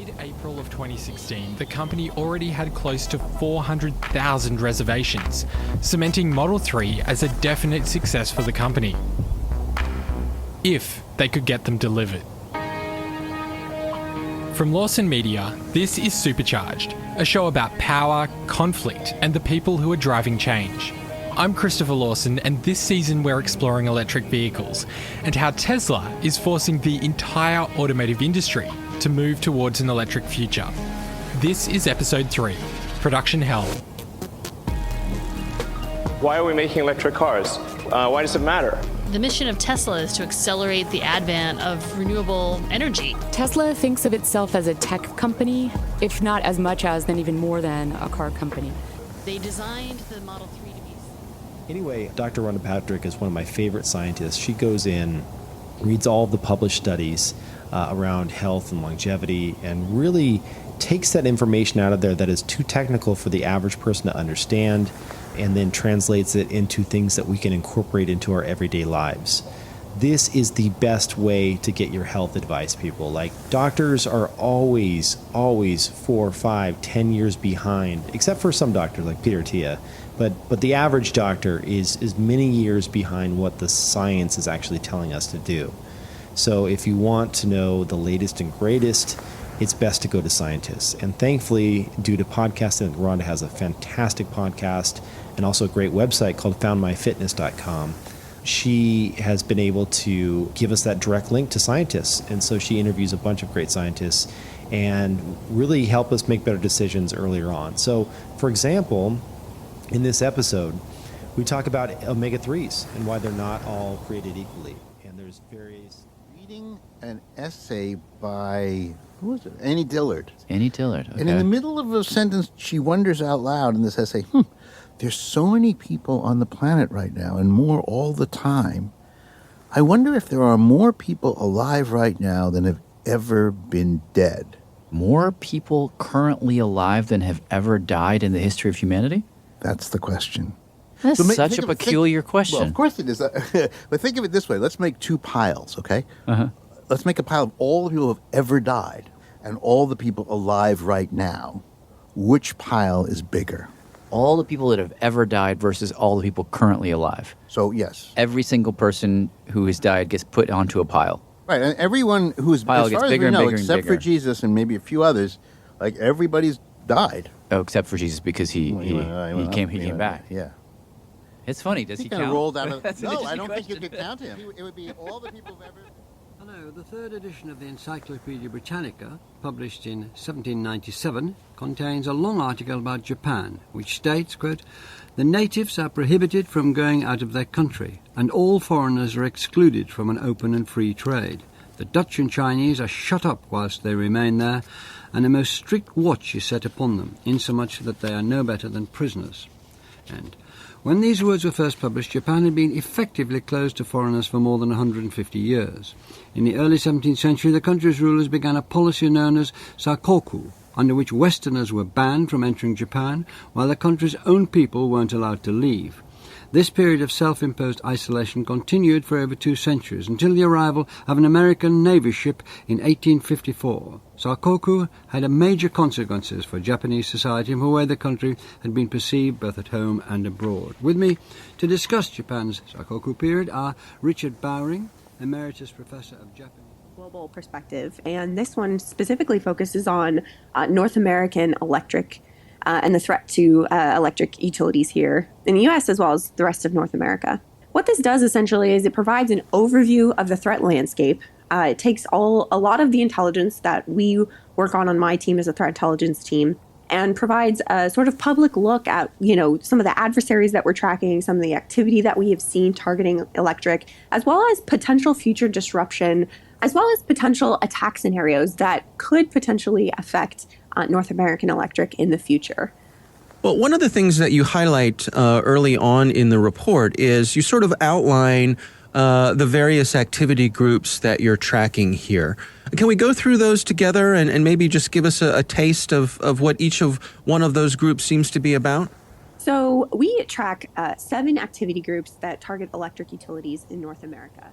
mid-April of 2016, the company already had close to 400,000 reservations, cementing Model 3 as a definite success for the company, if they could get them delivered. From Lawson Media, this is Supercharged, a show about power, conflict, and the people who are driving change. I'm Christopher Lawson, and this season we're exploring electric vehicles and how Tesla is forcing the entire automotive industry to move towards an electric future. This is episode 3, Production Hell. Why are we making electric cars? Why does it matter? The mission of Tesla is to accelerate the advent of renewable energy. Tesla thinks of itself as a tech company, if not as much as, then even more than a car company. They designed the Model 3 to be... Anyway, Dr. Rhonda Patrick is one of my favorite scientists. She goes in, reads all of the published studies around health and longevity, and really takes that information out of there that is too technical for the average person to understand, and then translates it into things that we can incorporate into our everyday lives. This is the best way to get your health advice, people. Like, doctors are always 4, 5, 10 years behind, except for some doctors like Peter Attia. But the average doctor is many years behind what the science is actually telling us to do. So if you want to know the latest and greatest, it's best to go to scientists. And thankfully, due to podcasting, Rhonda has a fantastic podcast and also a great website called foundmyfitness.com. She has been able to give us that direct link to scientists. And so she interviews a bunch of great scientists and really help us make better decisions earlier on. So, for example, in this episode, we talk about omega-3s and why they're not all created equally. And there's various... Reading an essay by... Who was it? Annie Dillard. Annie Dillard, okay. And in the middle of a sentence, she wonders out loud in this essay, there's so many people on the planet right now, and more all the time. I wonder if there are more people alive right now than have ever been dead. More people currently alive than have ever died in the history of humanity? That's the question. That's such a peculiar question. Well, of course it is. But think of it this way. Let's make two piles, okay? Uh-huh. Let's make a pile of all the people who have ever died and all the people alive right now. Which pile is bigger? All the people that have ever died versus all the people currently alive. So, yes. Every single person who has died gets put onto a pile. Right, and everyone who's, pile as gets far as bigger we and know, bigger and except bigger. for Jesus and maybe a few others, like everybody's died. Oh, except for Jesus, because he came back. Yeah. It's funny, does he kind count? of rolled out of... That's an No, I interesting don't think you question. could count him. It would be all the people who've ever... Hello, the third edition of the Encyclopedia Britannica, published in 1797, contains a long article about Japan, which states, quote, "The natives are prohibited from going out of their country, and all foreigners are excluded from an open and free trade. The Dutch and Chinese are shut up whilst they remain there, and a most strict watch is set upon them, insomuch that they are no better than prisoners." And when these words were first published, Japan had been effectively closed to foreigners for more than 150 years. In the early 17th century, the country's rulers began a policy known as Sakoku, under which Westerners were banned from entering Japan, while the country's own people weren't allowed to leave. This period of self-imposed isolation continued for over 2 centuries, until the arrival of an American Navy ship in 1854. Sakoku had major consequences for Japanese society and for the way the country had been perceived both at home and abroad. With me to discuss Japan's Sakoku period are Richard Bowring, Emeritus Professor of Japanese global perspective, and this one specifically focuses on North American electric and the threat to electric utilities here in the U.S. as well as the rest of North America. What this does essentially is it provides an overview of the threat landscape. It takes a lot of the intelligence that we work on my team as a threat intelligence team, and provides a sort of public look at, some of the adversaries that we're tracking, some of the activity that we have seen targeting electric, as well as potential future disruption, as well as potential attack scenarios that could potentially affect North American electric in the future. Well, one of the things that you highlight early on in the report is you sort of outline the various activity groups that you're tracking here. Can we go through those together and maybe just give us a taste of what each of one of those groups seems to be about? So we track 7 activity groups that target electric utilities in North America.